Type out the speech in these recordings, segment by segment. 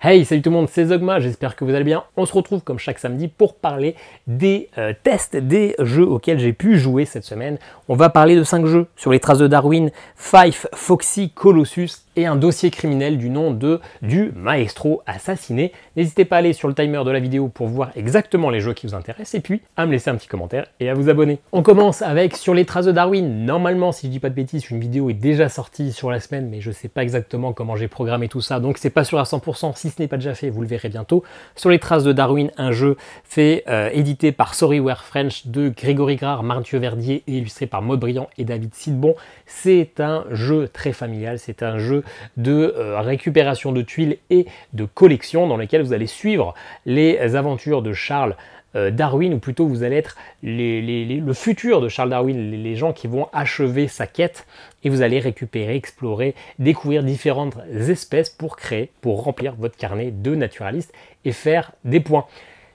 Hey, salut tout le monde, c'est Zogma, j'espère que vous allez bien. On se retrouve comme chaque samedi pour parler des tests des jeux auxquels j'ai pu jouer cette semaine. On va parler de 5 jeux sur les traces de Darwin, Fife, Foxy, Colossus et un dossier criminel du nom du maestro assassiné. N'hésitez pas à aller sur le timer de la vidéo pour voir exactement les jeux qui vous intéressent et puis à me laisser un petit commentaire et à vous abonner. On commence avec sur les traces de Darwin. Normalement, si je dis pas de bêtises, une vidéo est déjà sortie sur la semaine, mais je sais pas exactement comment j'ai programmé tout ça, donc c'est pas sûr à 100%. Si ce n'est pas déjà fait, vous le verrez bientôt. Sur les traces de Darwin, un jeu fait édité par Sorry We're French de Grégory Grard, Mathieu Verdier et illustré par Maud Briand et David Sidbon. C'est un jeu très familial, c'est un jeu de récupération de tuiles et de collection dans lequel vous allez suivre les aventures de Charles Darwin, ou plutôt vous allez être le futur de Charles Darwin, les gens qui vont achever sa quête, et vous allez récupérer, explorer, découvrir différentes espèces pour remplir votre carnet de naturaliste et faire des points.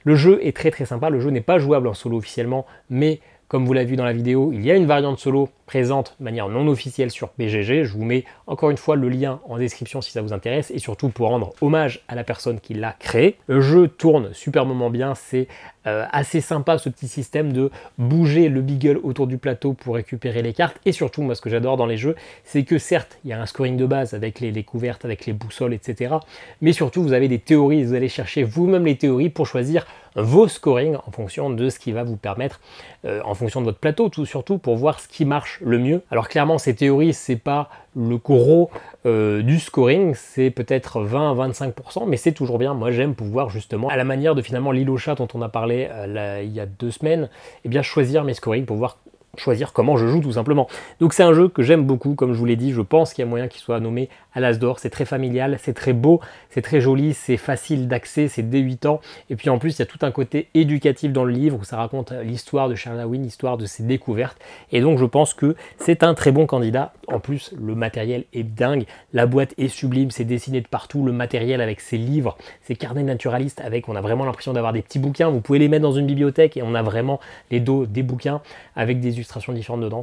Le jeu est très sympa, le jeu n'est pas jouable en solo officiellement, mais comme vous l'avez vu dans la vidéo, il y a une variante solo présente de manière non officielle sur BGG. Je vous mets encore une fois le lien en description si ça vous intéresse et surtout pour rendre hommage à la personne qui l'a créé. Le jeu tourne superbement bien, c'est assez sympa ce petit système de bouger le beagle autour du plateau pour récupérer les cartes. Et surtout, moi ce que j'adore dans les jeux, c'est que certes, il y a un scoring de base avec les couvertes, avec les boussoles, etc. Mais surtout, vous avez des théories, vous allez chercher vous-même les théories pour choisir vos scorings en fonction de ce qui va vous permettre, en fonction de votre plateau, surtout pour voir ce qui marche le mieux. Alors clairement, ces théories, c'est pas le gros du scoring, c'est peut-être 20-25%, mais c'est toujours bien. Moi, j'aime pouvoir justement, à la manière de finalement l'île au chat dont on a parlé il y a 2 semaines, eh bien choisir mes scorings pour voir choisir comment je joue tout simplement. Donc c'est un jeu que j'aime beaucoup, comme je vous l'ai dit, je pense qu'il y a moyen qu'il soit nommé à l'As d'or, c'est très familial, c'est très beau, c'est très joli, c'est facile d'accès, c'est dès 8 ans, et puis en plus il y a tout un côté éducatif dans le livre où ça raconte l'histoire de Charles Darwin, l'histoire de ses découvertes, et donc je pense que c'est un très bon candidat. En plus le matériel est dingue, la boîte est sublime, c'est dessiné de partout, le matériel avec ses livres, ses carnets naturalistes, on a vraiment l'impression d'avoir des petits bouquins, vous pouvez les mettre dans une bibliothèque et on a vraiment les dos des bouquins avec des illustrations différentes dedans,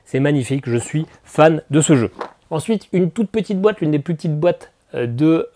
c'est magnifique, je suis fan de ce jeu. Ensuite, une toute petite boîte, l'une des plus petites boîtes de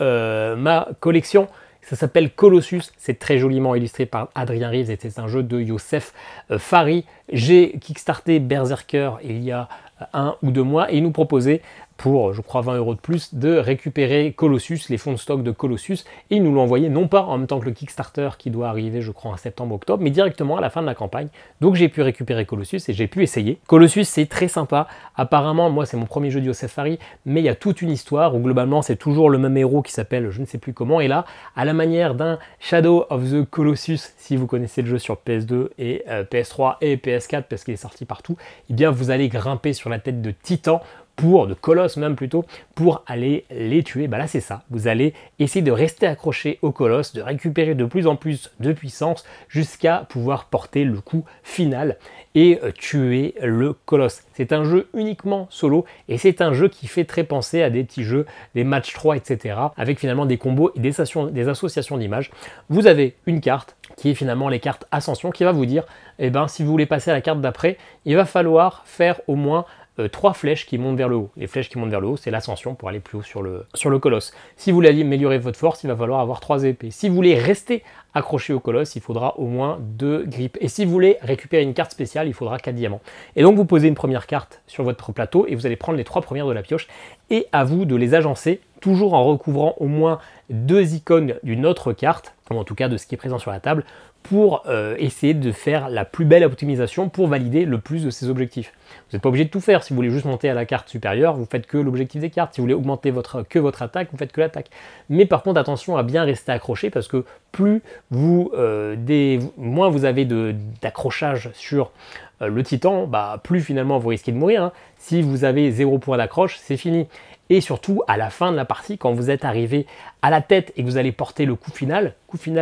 ma collection, ça s'appelle Colossus, c'est très joliment illustré par Adrien Rives et c'est un jeu de Youssef Fari. J'ai kickstarté Berserker il y a 1 ou 2 mois et il nous proposait pour, je crois, 20 € de plus, de récupérer Colossus, les fonds de stock de Colossus, et ils nous l'ont envoyé non pas en même temps que le Kickstarter qui doit arriver, je crois, en septembre-octobre, mais directement à la fin de la campagne. Donc j'ai pu récupérer Colossus et j'ai pu essayer. Colossus, c'est très sympa. Apparemment, moi, c'est mon premier jeu de Youssef Fari, mais il y a toute une histoire où globalement, c'est toujours le même héros qui s'appelle je ne sais plus comment, et là, à la manière d'un Shadow of the Colossus, si vous connaissez le jeu sur PS2 et PS3 et PS4, parce qu'il est sorti partout, eh bien, vous allez grimper sur la tête de Titan, de Colosse même plutôt, pour aller les tuer. Bah là c'est ça, vous allez essayer de rester accroché au Colosse, de récupérer de plus en plus de puissance jusqu'à pouvoir porter le coup final et tuer le Colosse. C'est un jeu uniquement solo et c'est un jeu qui fait très penser à des petits jeux, des matchs 3, etc. avec finalement des combos et des associations d'images. Vous avez une carte qui est finalement les cartes Ascension qui va vous dire, eh ben, si vous voulez passer à la carte d'après, il va falloir faire au moins 3 flèches qui montent vers le haut. Les flèches qui montent vers le haut, c'est l'ascension pour aller plus haut sur le colosse. Si vous voulez améliorer votre force, il va falloir avoir 3 épées. Si vous voulez rester accroché au colosse, il faudra au moins 2 grippes. Et si vous voulez récupérer une carte spéciale, il faudra 4 diamants. Et donc vous posez une première carte sur votre plateau et vous allez prendre les 3 premières de la pioche et à vous de les agencer, toujours en recouvrant au moins 2 icônes d'une autre carte, ou en tout cas de ce qui est présent sur la table, pour essayer de faire la plus belle optimisation pour valider le plus de ces objectifs. Vous n'êtes pas obligé de tout faire. Si vous voulez juste monter à la carte supérieure, vous faites que l'objectif des cartes. Si vous voulez augmenter que votre attaque, vous faites que l'attaque. Mais par contre, attention à bien rester accroché parce que plus moins vous avez d'accrochage sur le titan, bah, plus finalement vous risquez de mourir. Hein. Si vous avez 0 point d'accroche, c'est fini. Et surtout, à la fin de la partie, quand vous êtes arrivé à la tête et que vous allez porter le coup final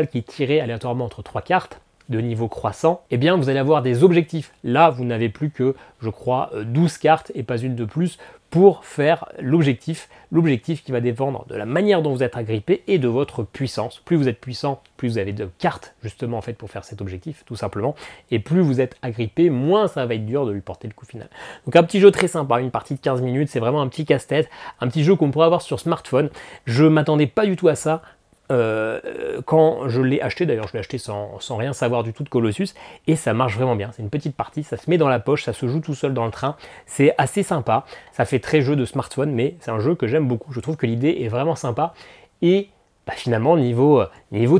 qui est tiré aléatoirement entre 3 cartes de niveau croissant, eh bien vous allez avoir des objectifs. Là, vous n'avez plus que, je crois, 12 cartes et pas une de plus pour faire l'objectif qui va dépendre de la manière dont vous êtes agrippé et de votre puissance. Plus vous êtes puissant, plus vous avez de cartes justement en fait pour faire cet objectif, tout simplement. Et plus vous êtes agrippé, moins ça va être dur de lui porter le coup final. Donc un petit jeu très sympa, une partie de 15 minutes, c'est vraiment un petit casse-tête, un petit jeu qu'on pourrait avoir sur smartphone. Je m'attendais pas du tout à ça. quand je l'ai acheté, d'ailleurs je l'ai acheté sans rien savoir du tout de Colossus, et ça marche vraiment bien. C'est une petite partie, ça se met dans la poche, ça se joue tout seul dans le train, c'est assez sympa, ça fait très jeu de smartphone, mais c'est un jeu que j'aime beaucoup. Je trouve que l'idée est vraiment sympa, et finalement, niveau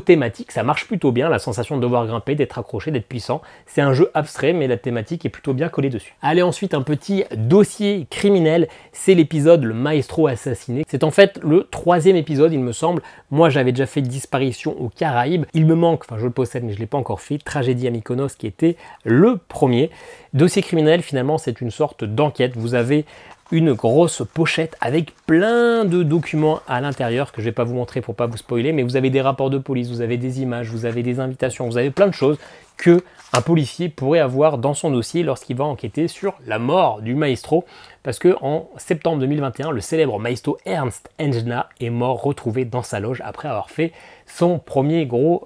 thématique, ça marche plutôt bien, la sensation de devoir grimper, d'être accroché, d'être puissant. C'est un jeu abstrait, mais la thématique est plutôt bien collée dessus. Allez, ensuite, un petit dossier criminel, c'est l'épisode Le Maestro assassiné. C'est en fait le 3e épisode, il me semble. Moi, j'avais déjà fait Disparition aux Caraïbes. Il me manque, enfin je le possède, mais je ne l'ai pas encore fait, Tragédie à Mykonos, qui était le premier. Dossier criminel, finalement, c'est une sorte d'enquête. Vous avez une grosse pochette avec plein de documents à l'intérieur que je ne vais pas vous montrer pour pas vous spoiler, mais vous avez des rapports de police, vous avez des images, vous avez des invitations, vous avez plein de choses que un policier pourrait avoir dans son dossier lorsqu'il va enquêter sur la mort du maestro, parce que en septembre 2021, le célèbre maestro Ernst Engna est mort retrouvé dans sa loge après avoir fait son premier gros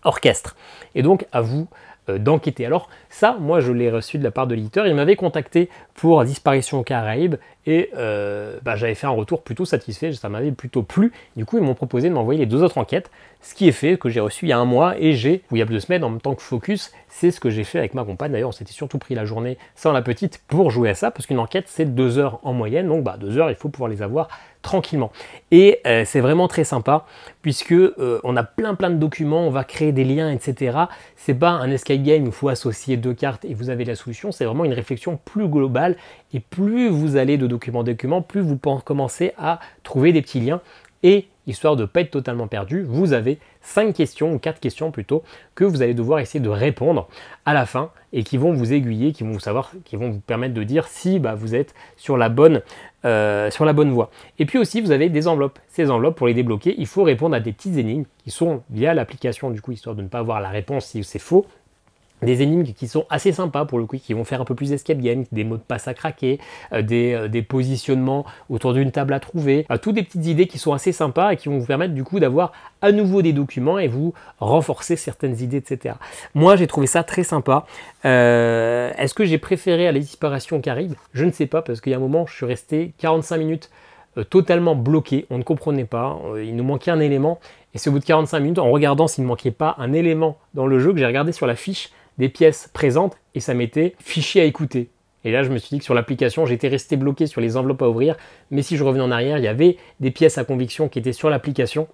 orchestre. Et donc à vous d'enquêter. Alors ça, moi je l'ai reçu de la part de l'éditeur, il m'avait contacté pour Disparition aux Caraïbes et j'avais fait un retour plutôt satisfait, ça m'avait plutôt plu. Du coup ils m'ont proposé de m'envoyer les 2 autres enquêtes, ce qui est fait, que j'ai reçu il y a un mois et il y a 2 semaines en même temps que Focus, c'est ce que j'ai fait avec ma compagne. D'ailleurs on s'était surtout pris la journée sans la petite pour jouer à ça, parce qu'une enquête c'est 2 heures en moyenne, donc 2 heures il faut pouvoir les avoir tranquillement. Et c'est vraiment très sympa, puisque on a plein de documents, on va créer des liens, etc. C'est pas un escape game où il faut associer 2 cartes et vous avez la solution, c'est vraiment une réflexion plus globale, et plus vous allez de document en document, plus vous commencez à trouver des petits liens, et histoire de ne pas être totalement perdu, vous avez 5 questions, ou 4 questions plutôt, que vous allez devoir essayer de répondre à la fin, et qui vont vous aiguiller, qui vont vous permettre de dire si vous êtes sur la bonne voie. Et puis aussi, vous avez des enveloppes. Ces enveloppes, pour les débloquer, il faut répondre à des petites énigmes qui sont via l'application, du coup, histoire de ne pas avoir la réponse si c'est faux. Des énigmes qui sont assez sympas pour le coup, qui vont faire un peu plus escape game, des mots de passe à craquer, des positionnements autour d'une table à trouver, toutes des petites idées qui sont assez sympas et qui vont vous permettre du coup d'avoir à nouveau des documents et vous renforcer certaines idées, etc. Moi j'ai trouvé ça très sympa. Est-ce que j'ai préféré à la Disparition aux Caraïbes? Je ne sais pas, parce qu'il y a un moment je suis resté 45 minutes totalement bloqué, on ne comprenait pas, il nous manquait un élément, et c'est au bout de 45 minutes, en regardant s'il ne manquait pas un élément dans le jeu, que j'ai regardé sur la fiche des pièces présentes, et ça m'était fichier à écouter. Et là, je me suis dit que sur l'application, j'étais resté bloqué sur les enveloppes à ouvrir, mais si je revenais en arrière, il y avait des pièces à conviction qui étaient sur l'application,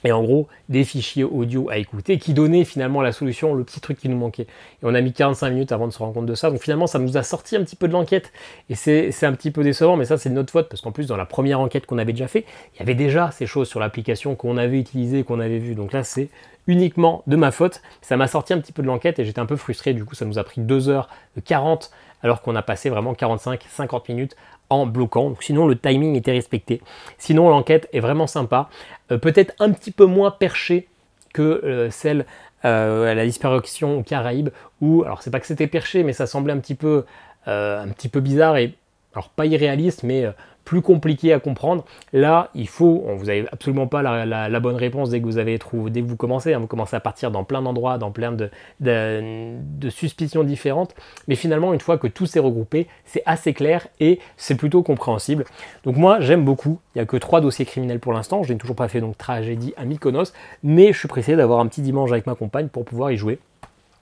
et en gros, des fichiers audio à écouter qui donnaient finalement la solution, le petit truc qui nous manquait. Et on a mis 45 minutes avant de se rendre compte de ça, donc finalement, ça nous a sorti un petit peu de l'enquête, et c'est un petit peu décevant, mais ça, c'est de notre faute, parce qu'en plus, dans la première enquête qu'on avait déjà fait, il y avait déjà ces choses sur l'application qu'on avait utilisées, qu'on avait vues, donc là, c'est uniquement de ma faute. Ça m'a sorti un petit peu de l'enquête, et j'étais un peu frustré, du coup, ça nous a pris 2h40, alors qu'on a passé vraiment 45-50 minutes en bloquant. Donc, sinon, le timing était respecté. Sinon, l'enquête est vraiment sympa. Peut-être un petit peu moins perché que celle à la Disparition aux Caraïbes, où, alors c'est pas que c'était perché, mais ça semblait un petit peu bizarre, et alors pas irréaliste, mais plus compliqué à comprendre. Là, vous n'avez absolument pas la bonne réponse dès que vous commencez. Vous commencez à partir dans plein d'endroits, dans plein de suspicions différentes. Mais finalement, une fois que tout s'est regroupé, c'est assez clair et c'est plutôt compréhensible. Donc moi, j'aime beaucoup. Il n'y a que 3 dossiers criminels pour l'instant. Je n'ai toujours pas fait donc Tragédie à Mykonos, mais je suis pressé d'avoir un petit dimanche avec ma compagne pour pouvoir y jouer.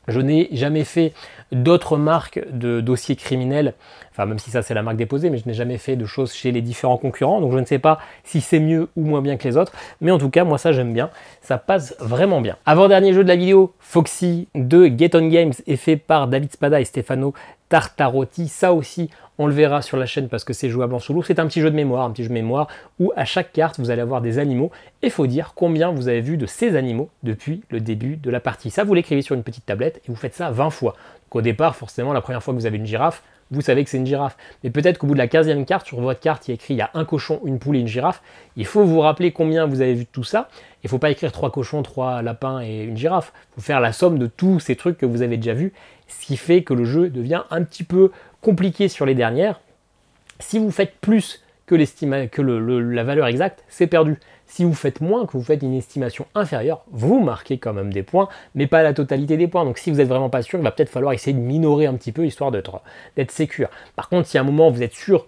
Je n'ai jamais fait d'autres marques de dossiers criminels, enfin même si ça c'est la marque déposée, mais je n'ai jamais fait de choses chez les différents concurrents, donc je ne sais pas si c'est mieux ou moins bien que les autres, mais en tout cas moi ça j'aime bien, ça passe vraiment bien. Avant-dernier jeu de la vidéo, Foxy de Get On Games est fait par David Spada et Stefano Tartarotti. Ça aussi on le verra sur la chaîne parce que c'est jouable en solo. C'est un petit jeu de mémoire, où à chaque carte vous allez avoir des animaux et il faut dire combien vous avez vu de ces animaux depuis le début de la partie. Ça vous l'écrivez sur une petite tablette et vous faites ça 20 fois. Donc au départ forcément la première fois que vous avez une girafe, vous savez que c'est une girafe. Mais peut-être qu'au bout de la 15e carte, sur votre carte, il y a écrit il y a un cochon, une poule et une girafe. Il faut vous rappeler combien vous avez vu de tout ça. Il ne faut pas écrire 3 cochons, 3 lapins et une girafe. Il faut faire la somme de tous ces trucs que vous avez déjà vus, ce qui fait que le jeu devient un petit peu compliqué sur les dernières. Si vous faites plus que la valeur exacte, c'est perdu. Si vous faites moins, que vous faites une estimation inférieure, vous marquez quand même des points, mais pas la totalité des points. Donc si vous n'êtes vraiment pas sûr, il va peut-être falloir essayer de minorer un petit peu, histoire d'être sécure. Par contre, si à un moment vous êtes sûr,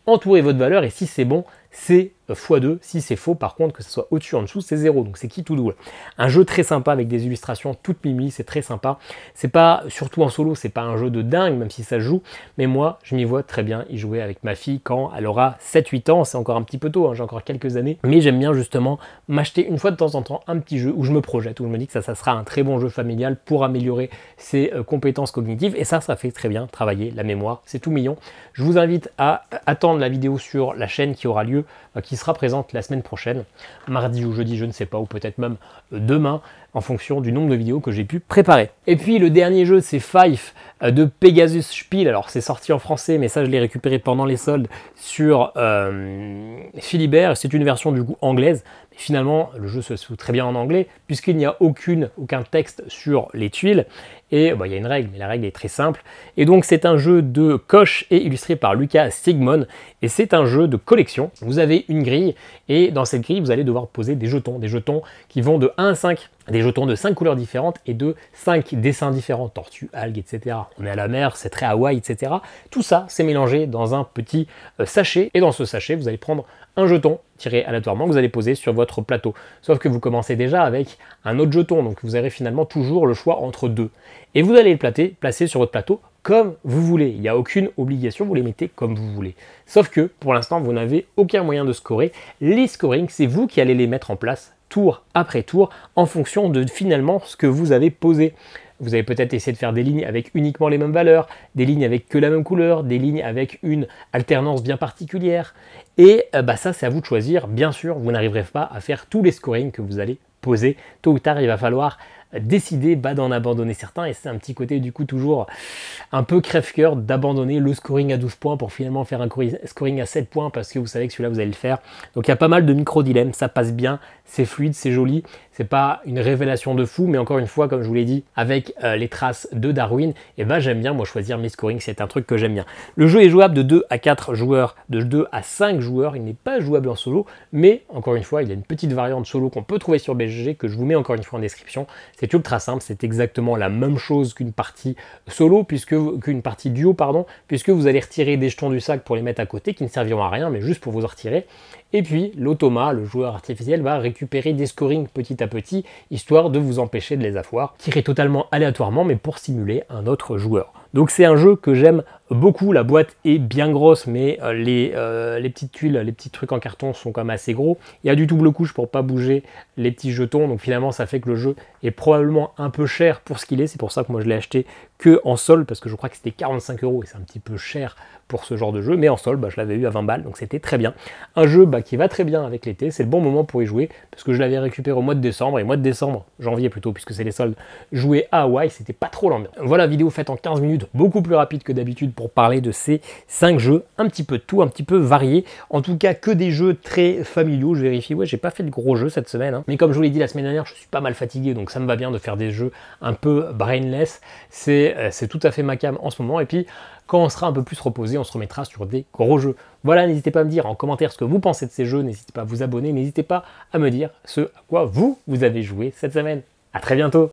entourez votre valeur, et si c'est bon, c'est x2. Si c'est faux, par contre, que ce soit au-dessus, en dessous, c'est 0. Donc c'est qui tout double. Un jeu très sympa avec des illustrations toutes mimi, c'est très sympa. C'est pas, surtout en solo, c'est pas un jeu de dingue, même si ça joue. Mais moi, je m'y vois très bien y jouer avec ma fille quand elle aura 7-8 ans. C'est encore un petit peu tôt, hein, j'ai encore quelques années. Mais j'aime bien justement m'acheter une fois de temps en temps un petit jeu où je me projette, où je me dis que ça sera un très bon jeu familial pour améliorer ses compétences cognitives. Et ça fait très bien travailler la mémoire. C'est tout mignon. Je vous invite à attendre la vidéo sur la chaîne qui aura lieu, qui sera présente la semaine prochaine, mardi ou jeudi, je ne sais pas, ou peut-être même demain, en fonction du nombre de vidéos que j'ai pu préparer. Et puis le dernier jeu, c'est Five de Pegasus Spiel. Alors c'est sorti en français, mais ça je l'ai récupéré pendant les soldes sur Philibert. C'est une version du coup anglaise. Mais finalement, le jeu se joue très bien en anglais, puisqu'il n'y a aucun texte sur les tuiles. Et il y a une règle, mais la règle est très simple. Et donc c'est un jeu de coche et illustré par Lucas Sigmon. Et c'est un jeu de collection. Vous avez une grille, et dans cette grille, vous allez devoir poser des jetons qui vont de 1 à 5. Des jetons de 5 couleurs différentes et de 5 dessins différents, tortues, algues, etc. On est à la mer, c'est très Hawaï, etc. Tout ça, c'est mélangé dans un petit sachet. Et dans ce sachet, vous allez prendre un jeton tiré aléatoirement que vous allez poser sur votre plateau. Sauf que vous commencez déjà avec un autre jeton, donc vous aurez finalement toujours le choix entre deux. Et vous allez le placer sur votre plateau comme vous voulez. Il n'y a aucune obligation, vous les mettez comme vous voulez. Sauf que pour l'instant, vous n'avez aucun moyen de scorer. Les scorings, c'est vous qui allez les mettre en place tour après tour en fonction de finalement ce que vous avez posé. Vous avez peut-être essayé de faire des lignes avec uniquement les mêmes valeurs, des lignes avec que la même couleur, des lignes avec une alternance bien particulière. Et ça, c'est à vous de choisir. Bien sûr, vous n'arriverez pas à faire tous les scorings que vous allez poser. Tôt ou tard, il va falloir décider d'en abandonner certains, et c'est un petit côté du coup toujours un peu crève-cœur d'abandonner le scoring à 12 points pour finalement faire un scoring à 7 points parce que vous savez que celui-là vous allez le faire. Donc il y a pas mal de micro-dilemmes, ça passe bien, c'est fluide, c'est joli, c'est pas une révélation de fou, mais encore une fois, comme je vous l'ai dit, avec les traces de Darwin, et j'aime bien moi choisir mes scorings, c'est un truc que j'aime bien. Le jeu est jouable de 2 à 4 joueurs, de 2 à 5 joueurs, il n'est pas jouable en solo, mais encore une fois, il y a une petite variante solo qu'on peut trouver sur BGG, que je vous mets encore une fois en description. C'est ultra simple, c'est exactement la même chose qu'une partie solo, qu'une partie duo, puisque vous allez retirer des jetons du sac pour les mettre à côté, qui ne serviront à rien, mais juste pour vous en retirer. Et puis l'automa, le joueur artificiel, va récupérer des scorings petit à petit, histoire de vous empêcher de les avoir, tirés totalement aléatoirement, mais pour simuler un autre joueur. Donc c'est un jeu que j'aime beaucoup, la boîte est bien grosse, mais les petites tuiles, les petits trucs en carton sont quand même assez gros. Il y a du double couche pour pas bouger les petits jetons, donc finalement ça fait que le jeu est probablement un peu cher pour ce qu'il est. C'est pour ça que moi je l'ai acheté que en solde, parce que je crois que c'était 45 € et c'est un petit peu cher pour ce genre de jeu, mais en solde, je l'avais eu à 20 balles, donc c'était très bien. Un jeu qui va très bien avec l'été, c'est le bon moment pour y jouer, parce que je l'avais récupéré au mois de décembre, et mois de décembre, janvier plutôt, puisque c'est les soldes, jouer à Hawaï, c'était pas trop l'ambiance. Voilà, vidéo faite en 15 minutes, beaucoup plus rapide que d'habitude pour parler de ces 5 jeux, un petit peu de tout, un petit peu varié, en tout cas que des jeux très familiaux. Je vérifie, ouais, j'ai pas fait de gros jeux cette semaine, mais comme je vous l'ai dit la semaine dernière, je suis pas mal fatigué, donc ça me va bien de faire des jeux un peu brainless, c'est tout à fait ma came en ce moment, et puis quand on sera un peu plus reposé, on se remettra sur des gros jeux. Voilà, n'hésitez pas à me dire en commentaire ce que vous pensez de ces jeux, n'hésitez pas à vous abonner, n'hésitez pas à me dire ce à quoi vous avez joué cette semaine. À très bientôt.